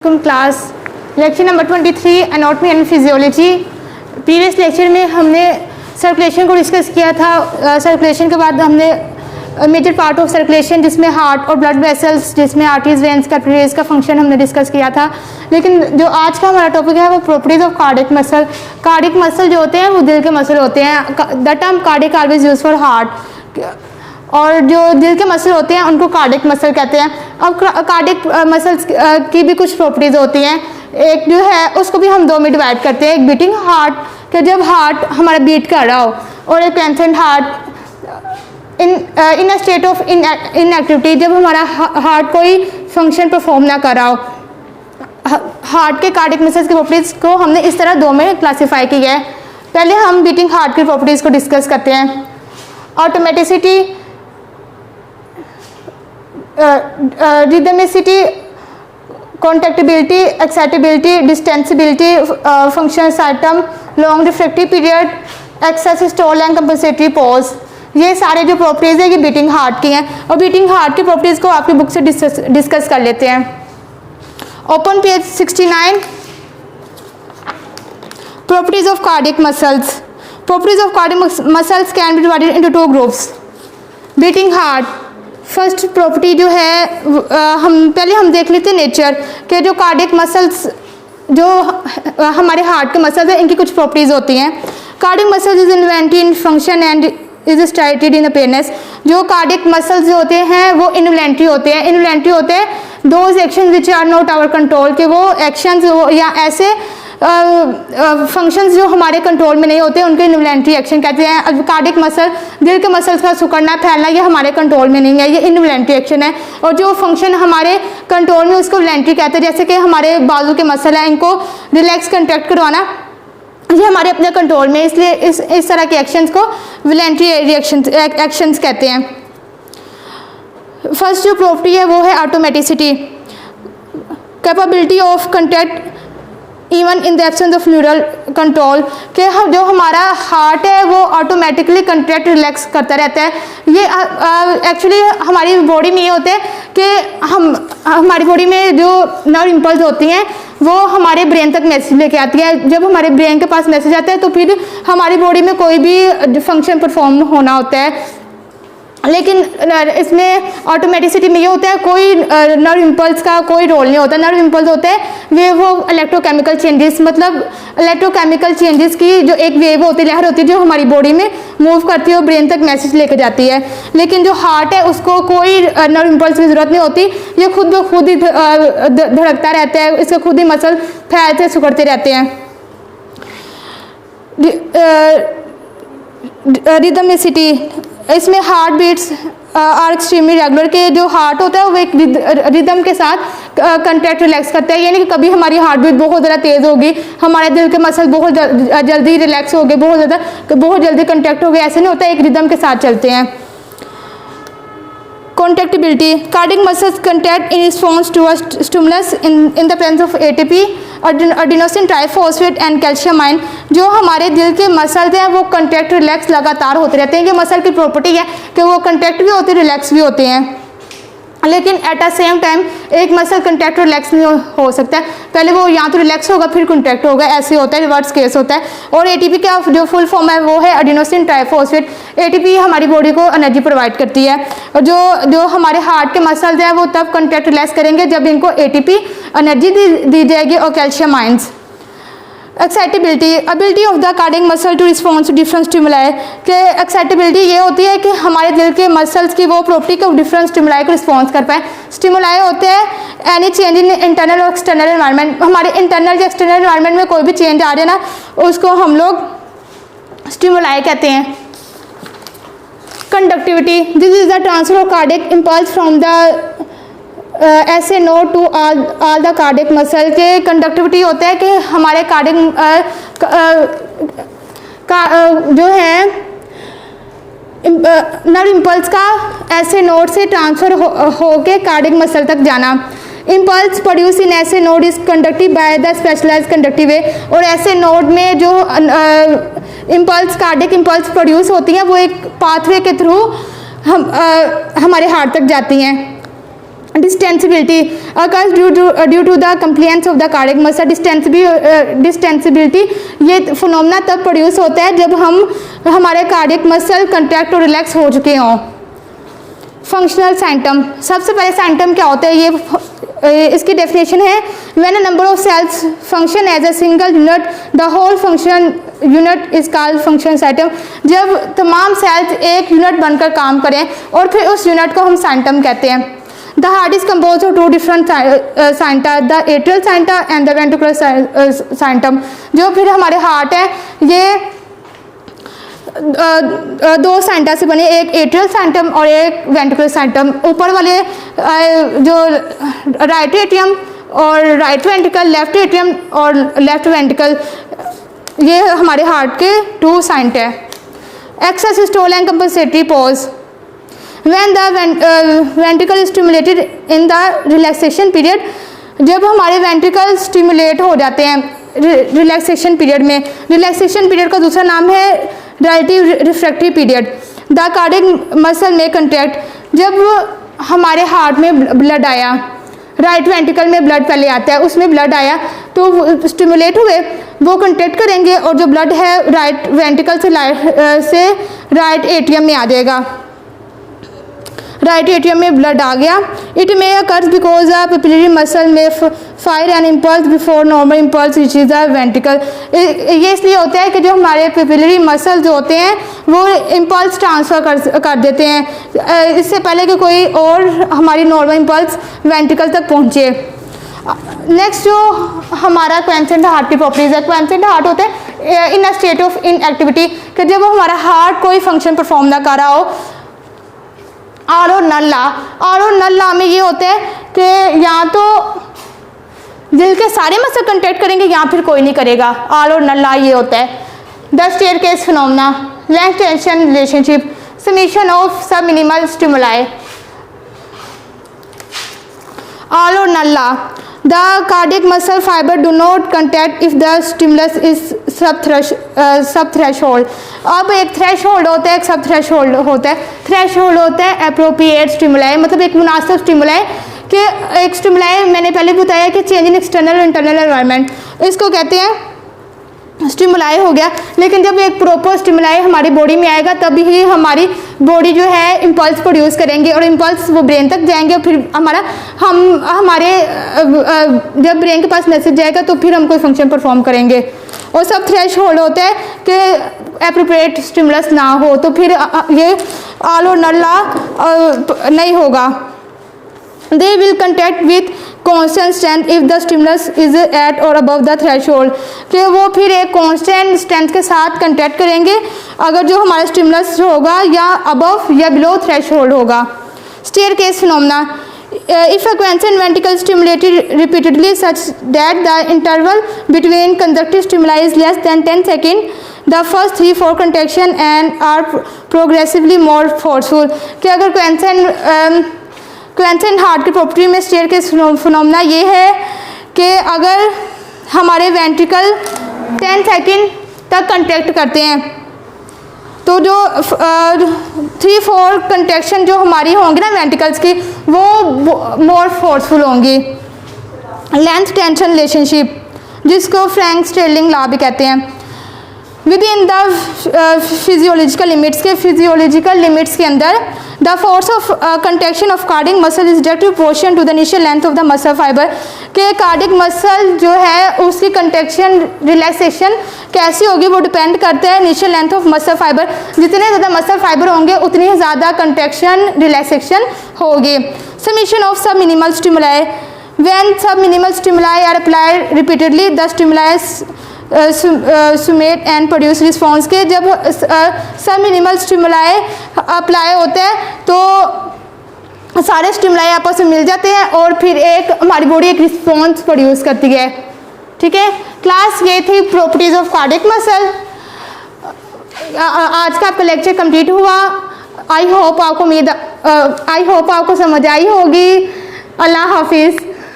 Welcome class. Lecture number 23 anatomy and physiology. Previous lecture में हमने circulation को discuss किया था। सर्कुलेशन के बाद हमने मेजर पार्ट ऑफ सर्कुलेशन जिसमें हार्ट और ब्लड वेसल्स, जिसमें आर्टरीज, वेन्स, कैपिलरीज का फंक्शन हमने डिस्कस किया था। लेकिन जो आज का हमारा टॉपिक है वो properties of cardiac muscle. Cardiac muscle जो होते हैं वो दिल के मसल होते हैं। The term cardiac always use for heart, और जो दिल के मसल होते हैं उनको कार्डियक मसल कहते हैं। अब कार्डियक मसल्स की भी कुछ प्रॉपर्टीज होती हैं। एक जो है उसको भी हम दो में डिवाइड करते हैं। एक बीटिंग हार्ट, कि जब हार्ट हमारा बीट कर रहा हो, और एक lengthened heart in a state of inactivity, जब हमारा हार्ट कोई फंक्शन परफॉर्म ना कर रहा हो। हार्ट के कार्डियक मसल्स की प्रॉपर्टीज को हमने इस तरह दो में क्लासीफाई किया है। पहले हम बीटिंग हार्ट की प्रॉपर्टीज को डिस्कस करते हैं। Automaticity, rhythmicity, contractibility, excitability, distensibility, function item, long refractive period, excess stall and compensatory pause, ये सारे जो प्रॉपर्टीज है ये बीटिंग हार्ट की हैं। और बीटिंग हार्ट की प्रॉपर्टीज को आपकी बुक से डिस्कस कर लेते हैं। Open page 69। Properties of cardiac muscles. Properties of cardiac muscles can be divided into two groups. Beating heart, first property जो है हम देख लेते हैं नेचर के। जो कार्डियक मसल्स, जो हमारे हार्ट के मसल्स हैं, इनकी कुछ प्रॉपर्टीज होती हैं। Cardiac muscles is inventive in function and is स्टाइटेड in appearance. जो कार्डियक मसल्स जो होते हैं वो इन्वॉलंटरी होते हैं। इन्वॉलंटरी होते हैं those action which are not our control, के वो एक्शंस या ऐसे फंक्शंस जो हमारे कंट्रोल में नहीं होते उनको इन्वॉलंटरी एक्शन कहते हैं। कार्डियक मसल, दिल के मसल्स का सिकुड़ना, फैलना, ये हमारे कंट्रोल में नहीं है, ये इन्वॉलंटरी एक्शन है। और जो फंक्शन हमारे कंट्रोल में उसको वॉलंटरी कहते हैं। जैसे कि हमारे बाजू के मसल हैं, इनको रिलैक्स कंट्रैक्ट करवाना, ये हमारे अपने कंट्रोल में, इसलिए इस तरह के एक्शंस को वॉलंटरी एक्शंस कहते हैं। फर्स्ट जो प्रॉपर्टी है वो है automaticity, capability of contract even in the absence of neural control, के जो हमारा हार्ट है वो ऑटोमेटिकली कंट्रैक्ट रिलैक्स करता रहता है। ये एक्चुअली हमारी बॉडी में ये होता है कि हमारी बॉडी में जो नर्व इम्पल्स होती हैं वो हमारे ब्रेन तक मैसेज लेके आती है। जब हमारे ब्रेन के पास मैसेज आता है तो फिर हमारी बॉडी में कोई भी फंक्शन परफॉर्म होना होता है। लेकिन इसमें ऑटोमेटिसिटी में ये होता है कोई नर्व इम्पल्स का कोई रोल नहीं होता। नर्व इम्पल्स होते हैं वो इलेक्ट्रोकेमिकल चेंजेस, मतलब इलेक्ट्रोकेमिकल चेंजेस की जो एक वेव होती है, लहर होती है, जो हमारी बॉडी में मूव करती है और ब्रेन तक मैसेज लेके जाती है। लेकिन जो हार्ट है उसको कोई नर्व इम्पल्स की ज़रूरत नहीं होती, ये खुद ब खुद ही धड़कता रहता है, इसके खुद ही मसल फैलते सिकुड़ते रहते हैं। रिदमिसिटी, इसमें heart beats are extremely regular, के जो हार्ट होता है वो एक रिदम के साथ कंट्रैक्ट रिलैक्स करता है। यानी कि कभी हमारी हार्ट बीट बहुत ज़्यादा तेज़ होगी, हमारे दिल के मसल बहुत जल्दी रिलैक्स हो गए, बहुत जल्दी कंट्रैक्ट हो गए, ऐसे नहीं होता, एक रिदम के साथ चलते हैं। Contractibility, cardiac muscles contract in response to stimulus in the presence of ATP, adenosine triphosphate and calcium ion. जो हमारे दिल के मसल्स हैं वो कंट्रैक्ट रिलैक्स लगातार होते रहते हैं। ये मसल की प्रॉपर्टी है कि वो कंट्रैक्ट भी होते हैं, रिलैक्स भी होते हैं। लेकिन एट अ सेम टाइम एक मसल कंट्रैक्ट रिलैक्स नहीं हो सकता है, पहले वो यहाँ तो रिलैक्स होगा फिर कंट्रैक्ट होगा, ऐसे होता है, रिवर्स केस होता है। और एटीपी का जो फुल फॉर्म है वो है एडिनोसिन ट्राइफॉस्फेट। एटीपी हमारी बॉडी को एनर्जी प्रोवाइड करती है। और जो हमारे हार्ट के मसल्स हैं वो तब कंट्रैक्ट रिलैक्स करेंगे जब इनको एटीपी एनर्जी दी जाएगी और calcium ions. Excitability, ability of the cardiac muscle to response to different stimuli, के एक्साइटेबिलिटी ये होती है कि हमारे दिल के मसल्स की वो प्रॉपर्टी को डिफरेंट स्टिमुलाई को रिस्पॉन्स कर पाए। स्टिमुलाई होते हैं एनी चेंज इन इंटरनल और एक्सटर्नल एनवायरनमेंट, हमारे इंटरनल या एक्सटर्नल एनवायरनमेंट में कोई भी चेंज आ रहे ना उसको हम लोग स्टिमुलाई कहते हैं। Conductivity, this is the transfer of cardiac impulse from the SA node to all the cardiac muscle, के कंडक्टिविटी होता है कि हमारे कार्डियक जो है नर्व इम्पल्स का ऐसे नोड से ट्रांसफर हो के कार्डियक मसल तक जाना। Impulse produce in SA node is conductive by the specialise conductive way, और ऐसे नोड में जो इम्पल्स कार्डियक इम्पल्स प्रोड्यूस होती हैं वो एक पाथवे के थ्रू हमारे हार्ट तक जाती हैं। डिस्टेंसिबिलिटी occurs due to the compliance of the cardiac muscle. डिस्टेंसिबिलिटी ये फिनोमेना तब प्रोड्यूस होता है जब हमारे कार्डियक मसल कंट्रैक्ट और रिलैक्स हो चुके हों. फंक्शनल सैंटम, सबसे पहले सैंटम क्या होता है, ये इसकी डेफिनेशन है when a number of cells function as a single unit the whole function unit is called functional syncytium. जब तमाम सेल्स एक यूनिट बनकर काम करें और फिर उस यूनिट को हम सैंटम कहते हैं. The heart is compose of 2 different syncytia, the atrial syncytia and the ventricular syncytium. जो फिर हमारे हार्ट है ये 2 सैंटा से बने, एक एट्रियल सैंटम और एक वेंट्रिकुलर सैंटम. ऊपर वाले जो राइट एट्रियम और राइट वेंट्रिकल, लेफ्ट एट्रियम और लेफ्ट वेंट्रिकल, ये हमारे हार्ट के 2 सैंट है. Excess systole and compensatory pause. When the ventricle is stimulated in the relaxation period, जब हमारे वेंट्रिकल स्टिमुलेट हो जाते हैं रिलैक्सेशन पीरियड में. रिलैक्सेशन पीरियड का दूसरा नाम है relative refractory period. The cardiac muscle में कंट्रैक्ट, जब हमारे हार्ट में ब्लड आया, राइट वेंट्रिकल में ब्लड पहले आता है, उसमें ब्लड आया तो स्टिमुलेट हुए, वो कंट्रैक्ट करेंगे और जो ब्लड है राइट वेंट्रिकल से राइट एट्रियम में आ जाएगा. राइट एट्रियम में ब्लड आ गया. It may occurs because the papillary muscle may fire an impulse before normal impulse which is the ventricle. ये इसलिए होता है कि जो हमारे पेपिलरी मसल जो होते हैं वो इम्पल्स ट्रांसफ़र कर देते हैं इससे पहले कि कोई और हमारी नॉर्मल इम्पल्स वेंट्रिकल तक पहुँचे. नेक्स्ट जो हमारा क्वेंसेंट हार्ट की प्रॉपर्टीज है, क्वेंसेंट हार्ट होते हैं इन अ स्टेट ऑफ इनएक्टिविटी, कि जब हमारा हार्ट कोई फंक्शन परफॉर्म ना कर रहा हो. आर और नल ला में ये होते हैं कि या तो दिल के सारे मसल कंट्रैक्ट करेंगे या फिर कोई नहीं करेगा. आर और नल ला ये होता है. The staircase phenomena, length tension relationship, summation of subminimal stimuli. All or null law, the cardiac muscle fibre do not contract if the stimulus is subthreshold. अब एक threshold होता है, एक सब threshold होता है. थ्रेशोल्ड होता है एप्रोप्रिएट स्टिमुलाई, मतलब एक मुनासिब स्टिमुलाई. कि एक स्टिमुलाई मैंने पहले बताया कि चेंज इन एक्सटर्नल और इंटरनल एनवायरनमेंट, इसको कहते हैं स्टिमुलाई हो गया. लेकिन जब एक प्रॉपर स्टिमुलाई हमारी बॉडी में आएगा तभी ही हमारी बॉडी जो है इम्पल्स प्रोड्यूस करेंगे और इम्पल्स वो ब्रेन तक जाएंगे और फिर हमारे जब ब्रेन के पास मैसेज जाएगा तो फिर हम कोई फंक्शन परफॉर्म करेंगे. और सब थ्रेश होल्ड होता है कि एप्रोप्रिएट स्टिमुलस ना हो तो फिर ये आल और नल्ला नहीं होगा. They will contact with constant strength if the stimulus is at or above the threshold. कि वो फिर एक constant strength के साथ contact करेंगे अगर जो हमारा stimulus होगा या above या below threshold होगा. Staircase phenomena. If a quiescent ventricle is stimulated repeatedly such that the interval between conjunctive stimuli is less than 10 seconds, the first 3-4 contraction and are progressively more forceful. कि अगर क्वेंसेंट heart की property में staircase phenomena ये है कि अगर हमारे ventricle 10 second तक कंट्रैक्ट करते हैं तो जो 3-4 कंट्रैक्शन जो हमारी होंगी ना वेंट्रिकल्स की वो मोर फोर्सफुल होंगी. लेंथ टेंशन रिलेशनशिप, जिसको फ्रैंक स्टेर्लिंग लॉ भी कहते हैं. Within the physiological limits, के फिजियोलॉजिकल लिमिट्स के अंदर the force of contraction of cardiac muscle is directly proportional to the initial length of the muscle fibre. के cardiac muscle जो है उसकी कंट्रैक्शन रिलैक्सेशन कैसी होगी वो डिपेंड करता है initial length of muscle fibre. जितने ज़्यादा मसल फाइबर होंगे उतनी ही ज़्यादा कंट्रैक्शन रिलैक्सेशन होगी. Summation of subminimal stimuli. When subminimal stimuli are applied repeatedly the stimuli summate and produce response. के जब सब मिनिमल स्टिमुलाई अप्लाई होते हैं तो सारे स्टिमुलाई आपस में मिल जाते हैं और फिर एक हमारी बॉडी एक रिस्पॉन्स प्रोड्यूस करती है. ठीक है, क्लास ये थी प्रॉपर्टीज ऑफ कार्डियक मसल. आज का आपका लेक्चर कंप्लीट हुआ. आई होप आपको समझ आई होगी. अल्लाह हाफिज़.